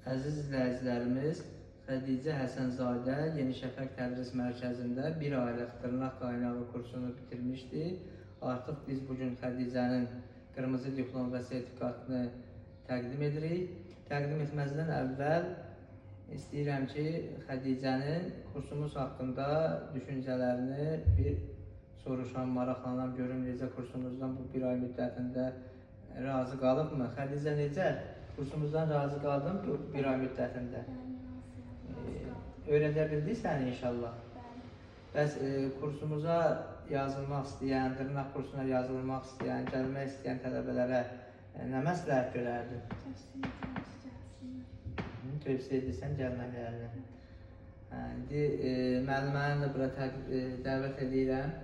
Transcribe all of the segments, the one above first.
Əziz izləyicilərimiz, Xədicə Həsənzadə Yeni Şəfəq Tədris Mərkəzində bir aylıq dırnaq qaynağı kursunu bitirmişdi. Artıq biz bugün Xədicənin qırmızı diplom və sertifikatını təqdim edirik. Təqdim etməzdən əvvəl istəyirəm ki, Xədicənin kursumuz haqqında düşüncələrini bir soruşam, maraqlanam, görüm necə kursumuzdan bu bir ay müddətində razı qalıbmı? Xədicə necə? Kursumuzdan razı qaldın bu bir ay müddətində? Öyrədə bildik səni inşallah. Bəs kursumuza yazılmaq istəyən, dırnaq kursuna yazılmaq istəyən, gəlmək istəyən tələbələrə nə məsləhət görərdin? Tövsiyə edirsən gəlməklərini. İndi müəlliməni də bura dəvət edirəm.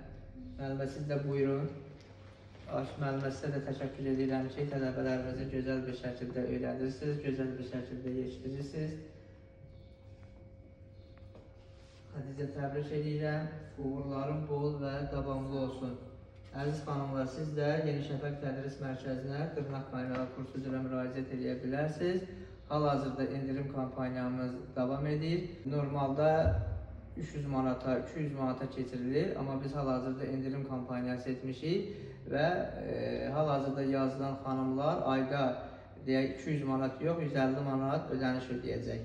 Müəllimə siz də buyurun. Müəllimə sizə də təşəkkür edirəm ki, tələbələrimizi gözəl bir şəkildə öyrədirsiniz, gözəl bir şəkildə yetişdirirsiniz. Xədicə, təbrik edirəm. Uğurların bol və davamlı olsun. Əziz xanımlar, siz də Yeni Şəfəq Tədris Mərkəzinə dırnaq qaynağı kursu üzrə müraciət edə bilərsiniz. Hal-hazırda indirim kampanyamız davam edir. Normalda 300 manata, 200 manata keçirilir, amma biz hal-hazırda indirim kampaniyası etmişik və hal-hazırda yazılan xanımlar ayda 200 manat yox, 150 manat ödəniş ödəyəcək.